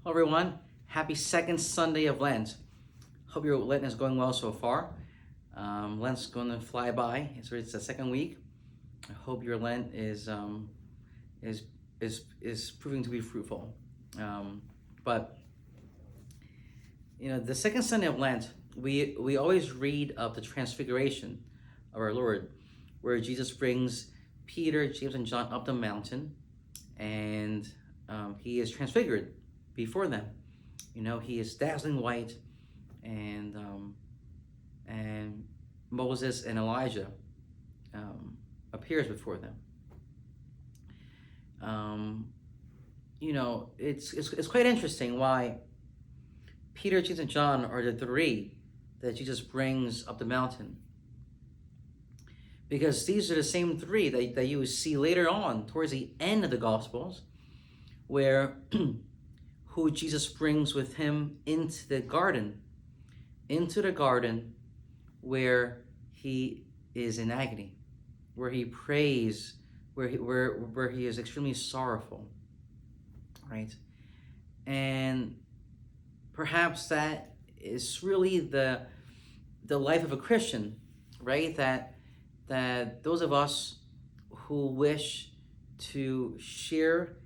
Hello everyone, happy second Sunday of Lent. Hope your Lent is going well so far. Lent's going to fly by. It's the second week. I hope your Lent is proving to be fruitful. But the second Sunday of Lent, we always read of the transfiguration of our Lord, where Jesus brings Peter, James, and John up the mountain, and he is transfigured before them. He is dazzling white, and Moses and Elijah appears before them. It's quite interesting why Peter, James, and John are the three that Jesus brings up the mountain, because these are the same three that you see later on towards the end of the Gospels, where who Jesus brings with him into the garden where he is in agony, where he prays, where he is extremely sorrowful, right? And perhaps that is really the life of a Christian, right? That those of us who wish to share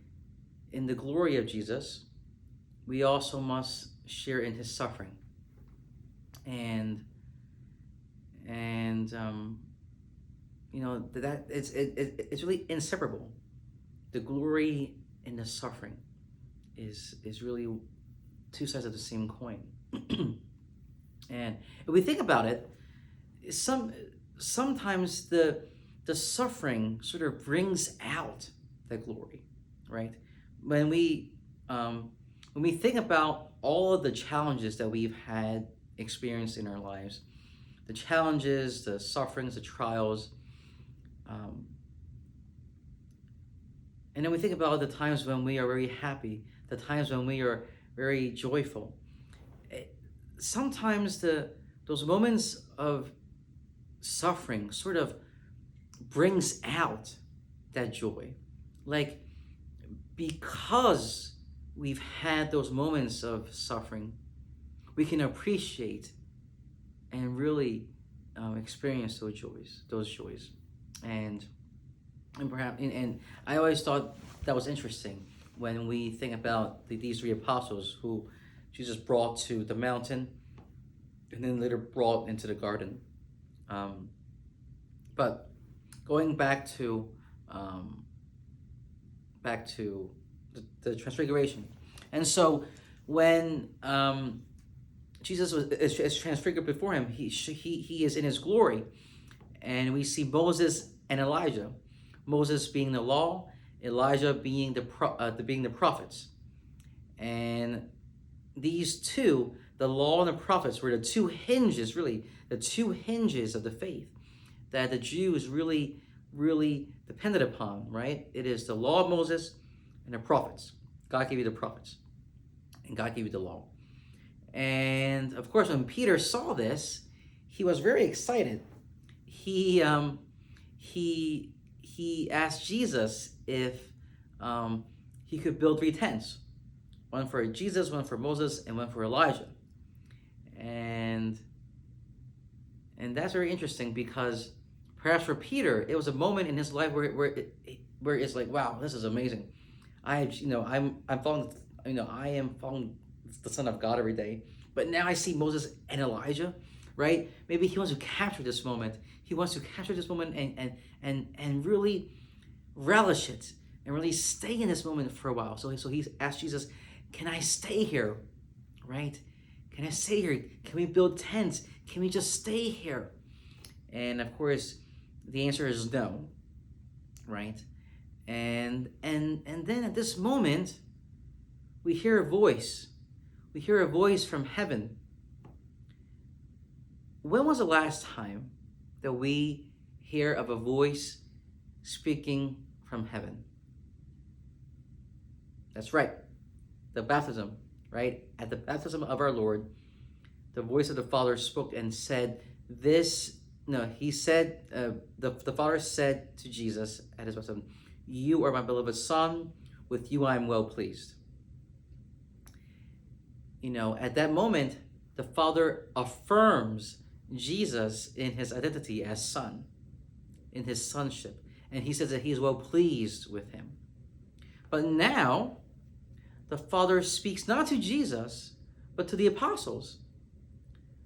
in the glory of Jesus, we also must share in his suffering. And that it's really inseparable. The glory and the suffering is really two sides of the same coin. And if we think about it, sometimes the suffering sort of brings out the glory, right? When we think about all of the challenges that we've had experienced in our lives, the challenges, the sufferings, the trials, and then we think about the times when we are very happy, the times when we are very joyful. Sometimes those moments of suffering sort of brings out that joy, like, because we've had those moments of suffering, we can appreciate and really experience those joys. And perhaps, and I always thought that was interesting when we think about these three apostles who Jesus brought to the mountain and then later brought into the garden. But going back to the transfiguration. And so when Jesus is transfigured before him, he is in his glory, and we see Moses and Elijah. Moses being the law, Elijah being the prophets. And these two, the law and the prophets, were the two hinges of the faith that the Jews really depended upon, right? It is the law of Moses and the prophets. God gave you the prophets, and God gave you the law. And of course, when Peter saw this, he was very excited. He asked Jesus if he could build 3 tents, one for Jesus, one for Moses, and one for Elijah. And that's very interesting, because perhaps for Peter, it was a moment in his life where it's like, wow, this is amazing. I am following the Son of God every day, but now I see Moses and Elijah, right? Maybe he wants to capture this moment. He wants to capture this moment and really relish it and really stay in this moment for a while. So he asked Jesus, "Can I stay here?" Right? Can I stay here? Can we build tents? Can we just stay here? And of course, the answer is no, right? And then at this moment, we hear a voice. We hear a voice from heaven. When was the last time that we hear of a voice speaking from heaven? That's right, the baptism, right? At the baptism of our Lord, the voice of the Father spoke and said, the Father said to Jesus at his baptism, "You are my beloved Son, with you I am well pleased." at that moment, the Father affirms Jesus in his identity as son, in his sonship. And he says that he is well pleased with him. But now, the Father speaks not to Jesus, but to the apostles.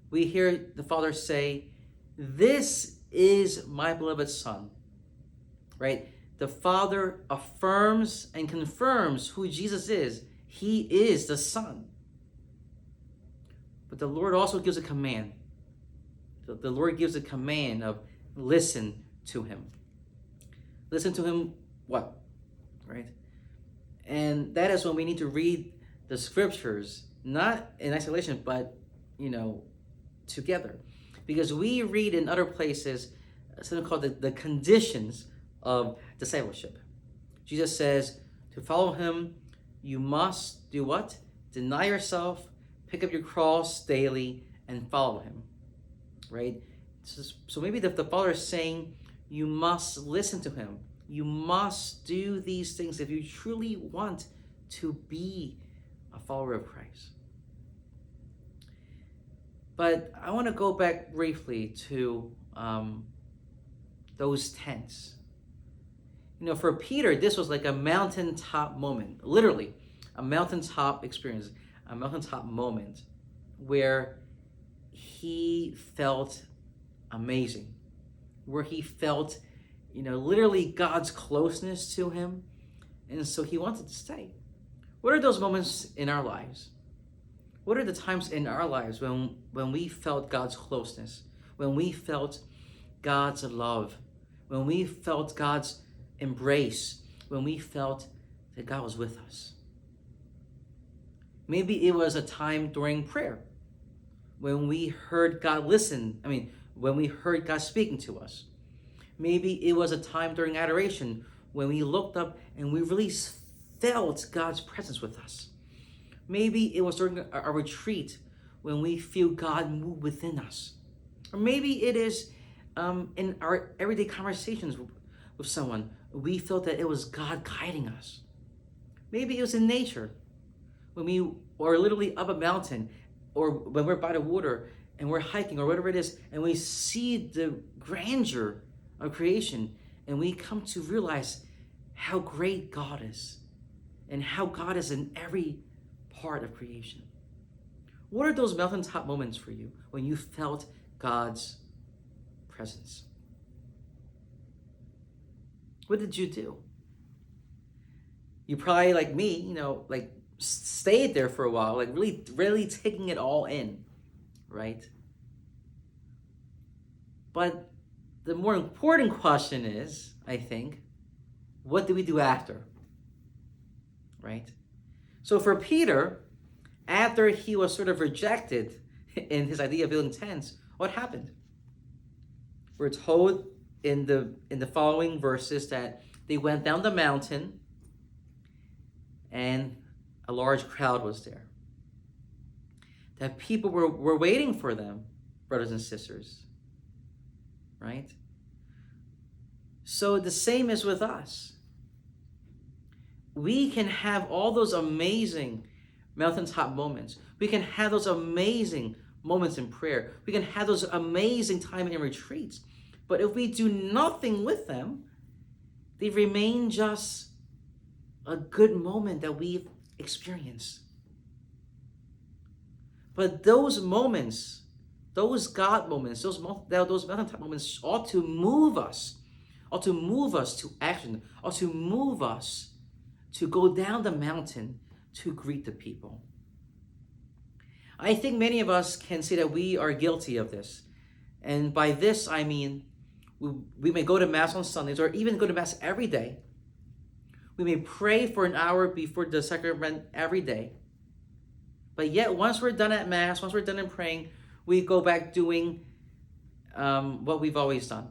We hear the Father say, "This is my beloved Son." Right? The Father affirms and confirms who Jesus is. He is the Son. But the Lord also gives a command. The Lord gives a command of listen to him. Listen to him what? Right? And that is when we need to read the scriptures, not in isolation, but, together. Because we read in other places something called the conditions of discipleship. Jesus says, to follow him, you must do what? Deny yourself, pick up your cross daily, and follow him. Right? So maybe the Father is saying, you must listen to him. You must do these things if you truly want to be a follower of Christ. But I want to go back briefly to those tents. For Peter, this was like a mountaintop moment, literally a mountaintop experience, a mountaintop moment where he felt amazing, where he felt, literally God's closeness to him. And so he wanted to stay. What are those moments in our lives? What are the times in our lives when we felt God's closeness, when we felt God's love, when we felt God's embrace, when we felt that God was with us? Maybe it was a time during prayer when we heard God when we heard God speaking to us. Maybe it was a time during adoration when we looked up and we really felt God's presence with us. Maybe it was during a retreat when we feel God move within us. Or maybe it is in our everyday conversations with someone, we felt that it was God guiding us. Maybe it was in nature, when we are literally up a mountain, or when we're by the water and we're hiking or whatever it is, and we see the grandeur of creation, and we come to realize how great God is and how God is in every part of creation. What are those mountaintop moments for you when you felt God's presence? What did you do? You probably, like me, stayed there for a while, really, really taking it all in, right? But the more important question is, I think, what do we do after? Right? So for Peter, after he was sort of rejected in his idea of building tents, what happened? We're told in the following verses that they went down the mountain and a large crowd was there. That people were waiting for them, brothers and sisters. Right? So the same is with us. We can have all those amazing mountaintop moments. We can have those amazing moments in prayer. We can have those amazing time in retreats. But if we do nothing with them, they remain just a good moment that we've experienced. But those moments, those God moments, those mountaintop moments ought to move us to action, ought to move us to go down the mountain to greet the people. I think many of us can say that we are guilty of this. And by this, I mean, we may go to Mass on Sundays or even go to Mass every day. We may pray for an hour before the sacrament every day. But yet, once we're done at Mass, once we're done in praying, we go back doing what we've always done.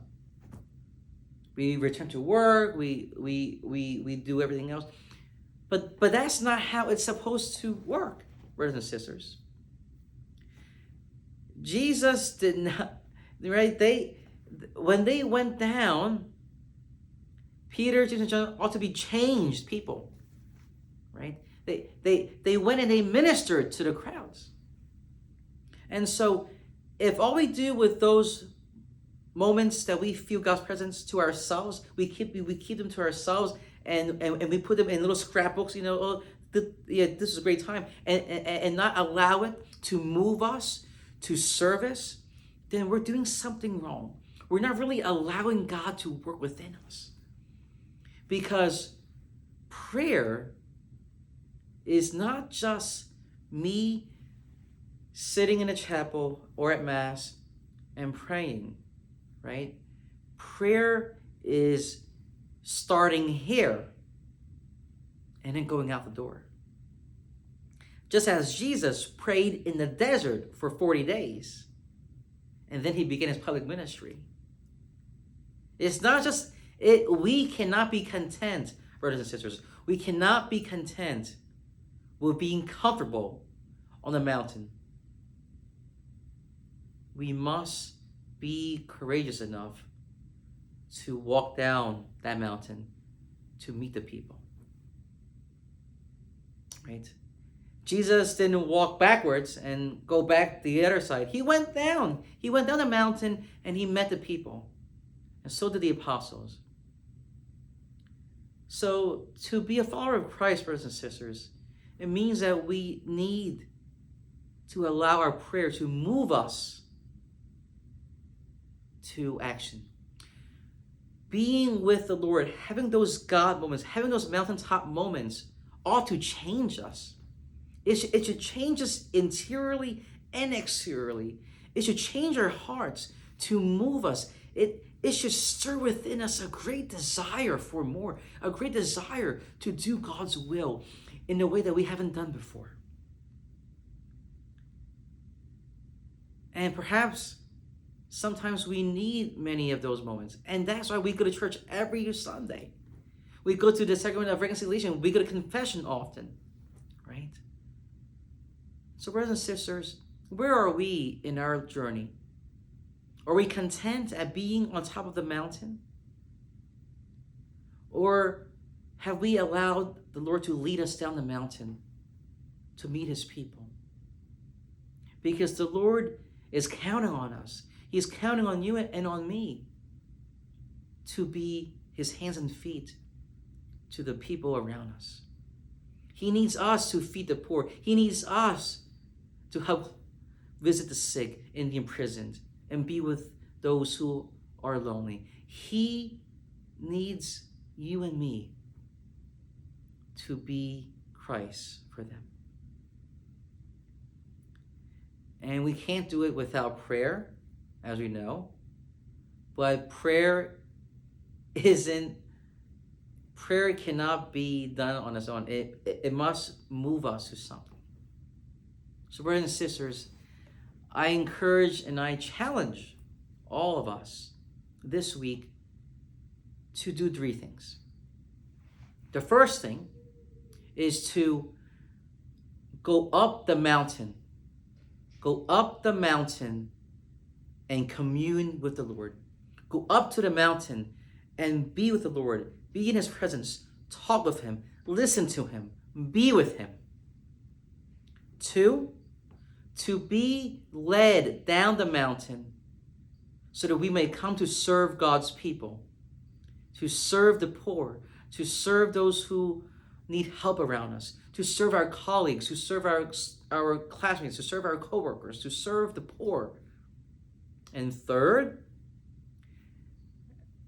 We return to work, we do everything else. But that's not how it's supposed to work, brothers and sisters. Jesus did not, right? When they went down, Peter, James, and John ought to be changed people, right? They went and they ministered to the crowds. And so if all we do with those moments that we feel God's presence to ourselves, we keep them to ourselves, and we put them in little scrapbooks, oh, yeah, this is a great time, and not allow it to move us to service, then we're doing something wrong. We're not really allowing God to work within us. Because prayer is not just me sitting in a chapel or at Mass and praying, right? Prayer is starting here and then going out the door. Just as Jesus prayed in the desert for 40 days, and then he began his public ministry. It's not just it. We cannot be content, brothers and sisters. We cannot be content with being comfortable on the mountain. We must be courageous enough to walk down that mountain to meet the people. Right? Jesus didn't walk backwards and go back the other side. He went down. He went down the mountain and he met the people. And so did the apostles. So to be a follower of Christ, brothers and sisters, it means that we need to allow our prayer to move us to action. Being with the Lord, having those God moments, having those mountaintop moments ought to change us. It should change us interiorly and exteriorly. It should change our hearts to move us. It should stir within us a great desire for more, a great desire to do God's will in a way that we haven't done before. And perhaps sometimes we need many of those moments. And that's why we go to church every Sunday. We go to the sacrament of reconciliation. We go to confession often, right? So brothers and sisters, where are we in our journey? Are we content at being on top of the mountain? Or have we allowed the Lord to lead us down the mountain to meet his people? Because the Lord is counting on us. He's counting on you and on me to be his hands and feet to the people around us. He needs us to feed the poor. He needs us to help visit the sick and the imprisoned and be with those who are lonely. He needs you and me to be Christ for them. And we can't do it without prayer, as we know. But prayer cannot be done on its own. It must move us to something. So brothers and sisters, I encourage and I challenge all of us this week to do 3 things. The first thing is to go up the mountain. Go up the mountain and commune with the Lord. Go up to the mountain and be with the Lord. Be in his presence. Talk with him. Listen to him. Be with him. 2, to be led down the mountain so that we may come to serve God's people, to serve the poor, to serve those who need help around us, to serve our colleagues, to serve our classmates, to serve our coworkers, to serve the poor. And third,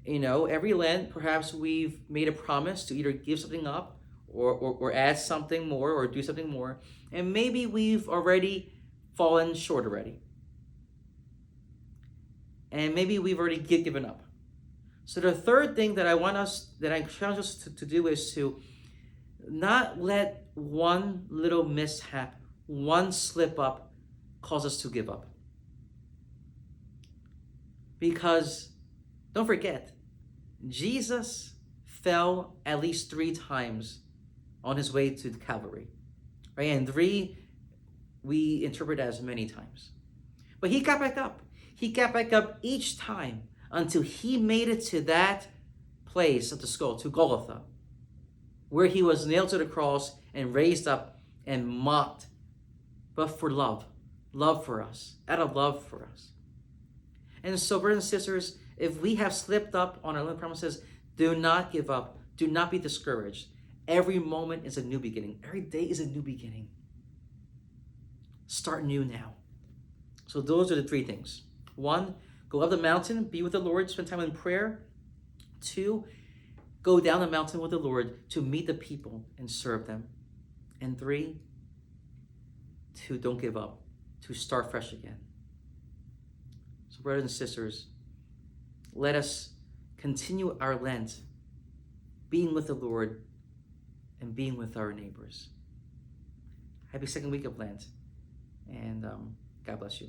every Lent, perhaps we've made a promise to either give something up or add something more or do something more. And maybe we've already fallen short already. And maybe we've already given up. So the third thing that I challenge us to do is to not let one little mishap, one slip up cause us to give up. Because don't forget, Jesus fell at least 3 times on his way to Calvary, right? And 3 we interpret as many times. But he got back up. He got back up each time until he made it to that place of the skull, to Golgotha, where he was nailed to the cross and raised up and mocked, but for love, love for us, out of love for us. And so, brothers and sisters, if we have slipped up on our Lent promises, do not give up. Do not be discouraged. Every moment is a new beginning. Every day is a new beginning. Start new now. So those are the three things. 1, go up the mountain, be with the Lord, spend time in prayer. 2, go down the mountain with the Lord to meet the people and serve them. And 3, to don't give up, to start fresh again. So brothers and sisters, let us continue our Lent being with the Lord and being with our neighbors. Happy second week of Lent, and God bless you.